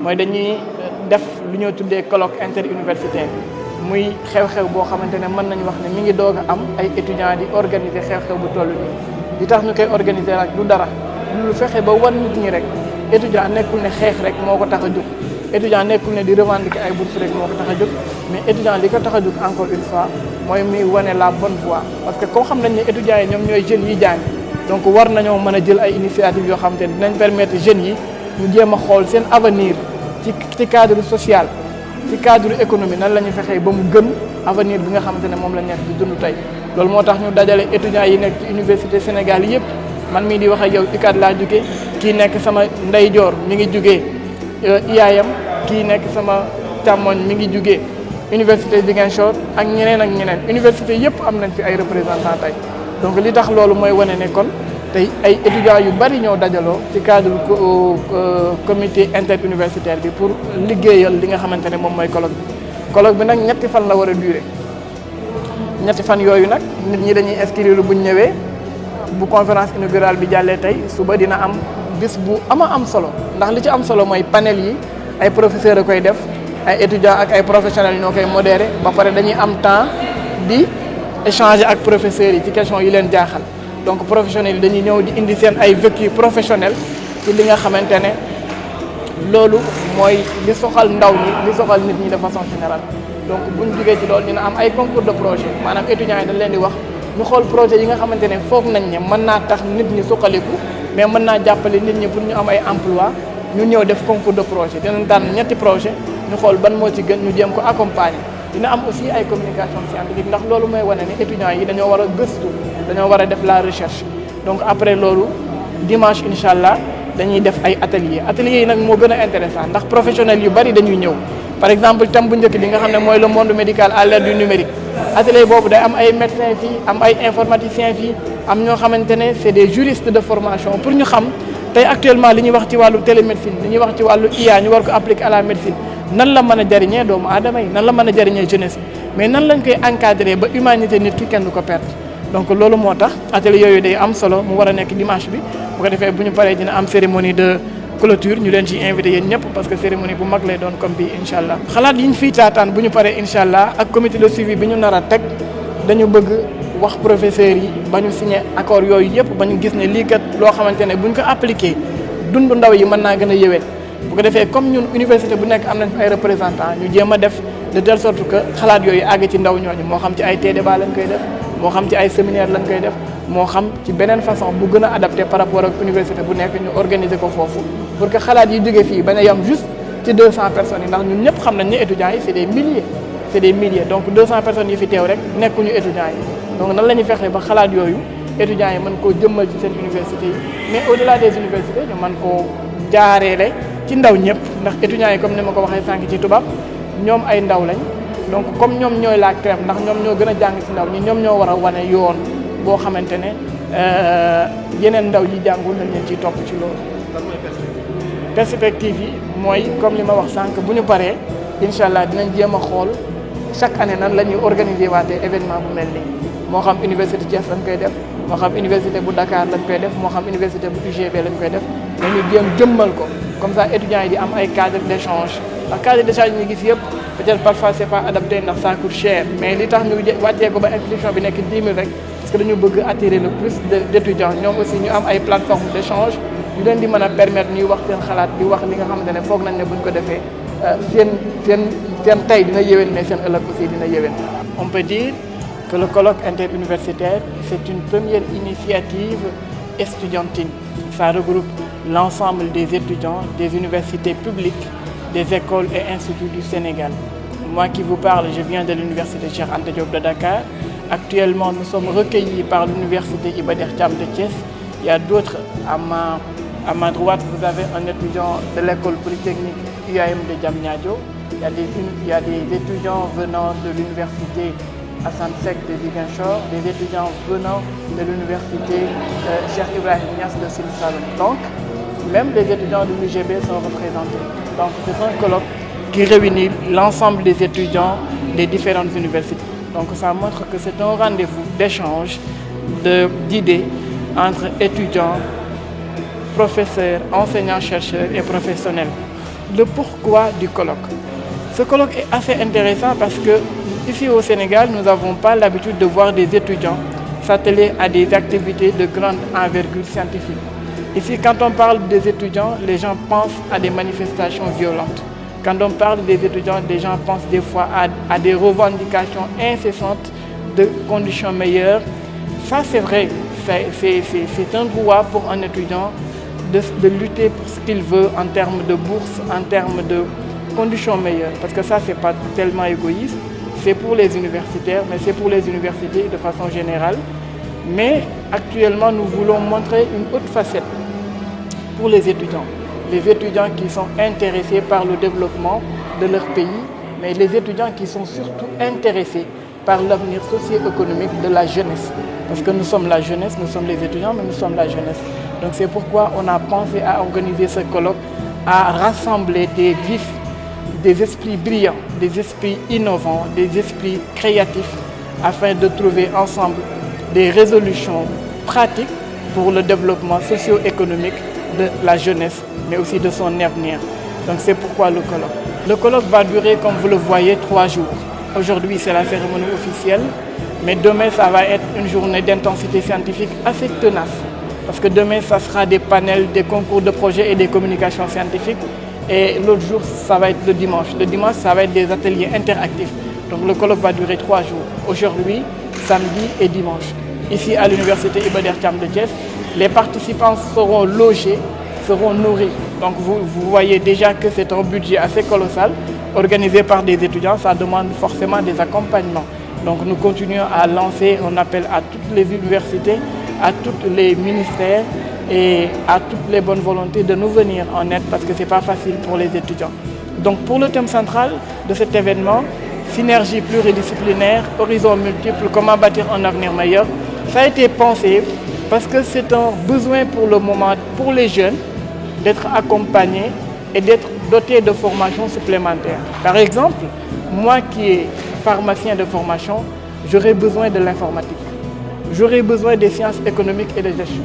mooy dañuy def lu ñoo tuddee colloque interuniversitaire muy xew-xew boo xamante ne mën nañu wax ne mi ngi doog a am ay étudiants di organiser xew-xew bu toll nii li tax ñu koy organiser rek du dara lu fexe ba wan nit ñi rek étudiant nekkul ne xeex rek moo ko tax a jóg étudiant nekkul ne di revendiquer ay bourses rek moo ko tax a jóg mais étudiant li ko tax a jóg encore une fois mooy muy wane la bonne voie parce que koo xam nañ ne étudiants yi ñoom ñooy jeunes yi jàng donc war nañoo mën a jël ay initiatives yoo xamante ne dinañ permettre jeunes yi ñu jéem a xool seen avenir ci cadre social ci cadre économie nan la ñuy fexee ba mu gën avenir bi nga xamante ne moom la nekk di dund tey loolu moo tax ñu dajale étudiants yi nekk ci université Sénégal yëpp man mii di wax ak yow UCAD laa jóge kii nekk sama ndeyjoor mi ngi jógee IAM kii nekk sama càmmoñ mi ngi jógee université Ziguinchor ak ñeneen université yëpp am nañ fi ay représentants tey donc li tax loolu mooy wane ne kon tey ay étudiants yu bari ñoo dajaloo ci cadre comité interuniversitaire bi pour liggéeyal li nga xamante ne moom mooy colloque bi nag ñetti fan la war a durer ñetti fan yooyu nag nit ñi dañuy inscrire bu ñu ñëwee bu conférence inaugurale bi jàllee tey suba dina am bis bu am solo ndax li ci am solo mooy panel yi ay professeurs a koy def ay étudiants ak ay professionnels ñoo koy modérer ba pare dañuy am temps di échanger ak professeurs yi ci question yi leen jaaxal donc professionnels yi dañuy ñëw di indi seen ay vécu professionnel ci li nga xamante ne loolu mooy li soxal ndaw ñi li soxal nit ñi de façon générale donc bu ñu jógee ci loolu dina am ay concours de projet maanaam étudiants yi dañ leen di wax ñu xool projet yi nga xamante ne foog nañ ne mën naa tax nit ñi suqaliku mais mën naa jàppale nit ñi pour ñu am ay emploi ñu ñëw def concours de projet dinañ tànn ñetti projet ñu xool ban moo ci gën ñu jéem ko accompagner dina am aussi ay communication scientifique ndax loolu mooy wane ne étudiants yi dañoo war a gëstu dañoo war a def la recherche donc après loolu dimanche incha allah dañuy def ay ateliers yi nag moo gën a intéressant ndax professionnels yu bari dañuy ñëw par exemple thème bu njëkk bi nga xam ne mooy le monde médical à l'ère du numérique atelier boobu day am ay médecins fii am ay informaticiens fii am ñoo xamante ne c'est des juristes de formation pour ñu xam tey actuellement li ñuy wax ci wàllu télémédecine li ñuy wax ci wàllu IA ñu war ko appliquer à la médecine nan la mën a jariñee doomu aadama yi nan la mën a jariñee jeunesse mais nan lañ koy encadrer ba humanité nit ki kenn du ko perdre donc loolu moo tax atelier yooyu day am solo mu war a nekk dimanche bi bu ko defee bu ñu paree dina am cérémonie de clôture ñu leen ci invité yéen ñëpp parce que cérémonie bu mag lay doon comme bi incha allah xalaat yi ñu fiy taataan bu ñu paree incha allah ak comité de suivi bi ñu nar a teg dañu bëgg wax professeurs yi ba ñu signé accord yooyu yëpp ba ñu gis ne lii kat loo xamante ne bu ñu ko appliqué dundu ndaw yi mën naa gën a yëwén bu ko defee comme ñun université bu nekk am nañ fi ay représentants ñu jéem a def de telle sorte que xalaat yooyu àgg ci ndaw ñooñu moo xam ci ay débat lañ koy def moo xam ci ay séminaire lañ koy def moo xam ci beneen façon bu gën a adapté par rapport ak université bu nekk ñu organiser ko foofu pour que xalaat yi jóge fii bañ a yem juste ci 200 personnes yi ndax ñun ñëpp xam nañ ne étudiants yi c'est des milliers donc 200 personnes yi fi teew rek nekkuñu étudiants yi donc nan la ñuy fexee ba xalaat yooyu étudiants yi mën koo jëmmal ci seen université yi mais au-delà des universités ñu mën koo jaareele ci ndaw ñëpp ndax étudiants yi comme ni ma ko waxee sànq ci tubaab ñoom ay ndaw lañ donc comme ñoom ñooy la crème ndax ñoom ñoo gën a jàng ci ndaw ñi ñoom ñoo war a wane yoon boo xamante ne yeneen ndaw yi jàngul nañ leen ciy topp ci loolu. lan mooy perspective yi mooy comme li ma wax sànq bu ñu paree incha allah dinañ jéem a xool chaque année nan la ñuy organiser waatee événement bu mel nii moo xam université Thiès lañ koy def moo xam université bu Dakar lañ koy def moo xam université bu UGB lañ koy def dañu jéem jëmmal ko comme ça étudiants yi di am ay cadre d'échange ndax cadre d'échange yi ñu gis yëpp peut-être parfois c'est pas adapté ndax ça coûte cher mais li tax ñu wàccee ko ba inscription bi nekk 10 000 rek parce que dañu bëgg attirer le plus d'étudiants ñoom aussi ñu am ay plateformes d'échange yu leen di mën a permettre ñuy wax seen xalaat di wax li nga xamante ne foog nañ ne buñ ko defee seen tey dina yéwén mais seen ëllëg aussi dina yéwén. On peut dire que le colloque interuniversitaire c'est une première initiative estudiantine. Ça regroupe l'ensemble des étudiants des universités publiques, des écoles et instituts du Sénégal. Moi qui vous parle, je viens de l'université Cheikh Anta Diop de Dakar. Actuellement, nous sommes recueillis par l'université Iba Der Thiam de Thiès. Il y a d'autres à ma droite, vous avez un étudiant de l'école polytechnique UAM de Diamniadio. Il y a des étudiants venant de l'université Assane Seck de Ziguinchor, des étudiants venant de l'université Cheikh Ibrahim Niass de Sine Saloum. Donc, même les étudiants de l'UGB sont représentés. Donc, c'est un colloque qui réunit l'ensemble des étudiants des différentes universités. Donc, ça montre que c'est un rendez-vous d'échange, d'idées entre étudiants, professeurs, enseignants-chercheurs et professionnels. le pourquoi du colloque. Ce colloque est assez intéressant parce que ici au Sénégal, nous n'avons pas l'habitude de voir des étudiants s'atteler à des activités de grande envergure scientifique. Ici, quand on parle des étudiants, les gens pensent à des manifestations violentes. Quand on parle des étudiants, les gens pensent des fois à des revendications incessantes de conditions meilleures. Ça, c'est vrai, c'est un droit pour un étudiant de lutter pour ce qu'il veut en termes de bourse, en termes de conditions meilleures. Parce que ça, ce n'est pas tellement égoïste. C'est pour les universitaires, mais c'est pour les universités de façon générale. Mais actuellement, nous voulons montrer une autre facette pour les étudiants qui sont intéressés par le développement de leur pays, mais les étudiants qui sont surtout intéressés par l'avenir socio-économique de la jeunesse. Parce que nous sommes la jeunesse, nous sommes les étudiants, mais nous sommes la jeunesse. Donc c'est pourquoi on a pensé à organiser ce colloque, à rassembler des vifs, des esprits brillants, des esprits innovants, des esprits créatifs, afin de trouver ensemble des résolutions pratiques pour le développement socio-économique de la jeunesse, mais aussi de son avenir. Donc c'est pourquoi le colloque. Le colloque va durer, comme vous le voyez, 3 jours. Aujourd'hui, c'est la cérémonie officielle, mais demain, ça va être une journée d'intensité scientifique assez tenace. Parce que demain, ça sera des panels, des concours de projets et des communications scientifiques. Et l'autre jour, ça va être le dimanche. Le dimanche, ça va être des ateliers interactifs. Donc le colloque va durer 3 jours. Aujourd'hui, samedi et dimanche. Ici à l'université Iba Der Thiam de Thiès, les participants seront logés, seront nourris. Donc vous voyez déjà que c'est un budget assez colossal, organisé par des étudiants. Ça demande forcément des accompagnements. Donc nous continuons à lancer un appel à toutes les universités, à tous les ministères et à toutes les bonnes volontés de nous venir en aide parce que ce n'est pas facile pour les étudiants. Donc pour le thème central de cet événement, synergie pluridisciplinaire, horizons multiples, comment bâtir un avenir meilleur, ça a été pensé parce que c'est un besoin pour le moment pour les jeunes d'être accompagnés et d'être dotés de formations supplémentaires. Par exemple, moi qui est pharmacien de formation, j'aurais besoin de l'informatique. J'aurais besoin des sciences économiques et de gestion.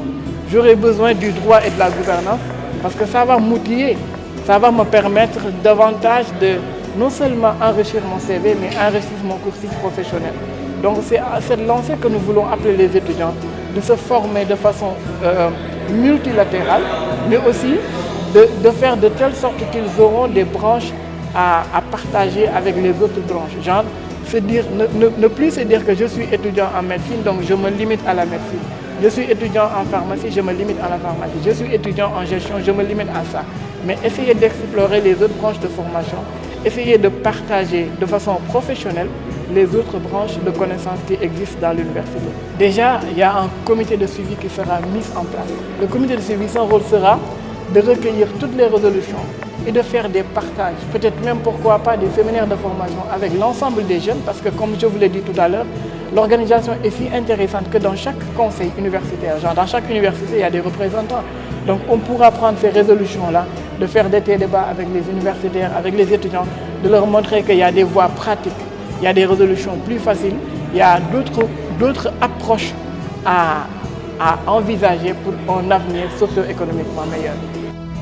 J'aurais besoin du droit et de la gouvernance parce que ça va m'outiller, ça va me permettre davantage de non seulement enrichir mon CV, mais enrichir mon cursus professionnel. Donc c'est à cette lancée que nous voulons appeler les étudiants de se former de façon multilatérale, mais aussi de faire de telle sorte qu'ils auront des branches à partager avec les autres branches. Genre, ne plus se dire que je suis étudiant en médecine, donc je me limite à la médecine. Je suis étudiant en pharmacie, je me limite à la pharmacie. Je suis étudiant en gestion, je me limite à ça. Mais essayer d'explorer les autres branches de formation, essayer de partager de façon professionnelle les autres branches de connaissances qui existent dans l'université. Déjà, il y a un comité de suivi qui sera mis en place. Le comité de suivi, son rôle sera de recueillir toutes les résolutions et de faire des partages, peut-être même pourquoi pas des séminaires de formation avec l'ensemble des jeunes, parce que comme je vous l'ai dit tout à l'heure, l'organisation est si intéressante que dans chaque conseil universitaire, genre dans chaque université, il y a des représentants. Donc on pourra prendre ces résolutions-là, de faire des débats avec les universitaires, avec les étudiants, de leur montrer qu'il y a des voies pratiques, il y a des résolutions plus faciles, il y a d'autres approches à envisager pour un avenir socio-économiquement meilleur.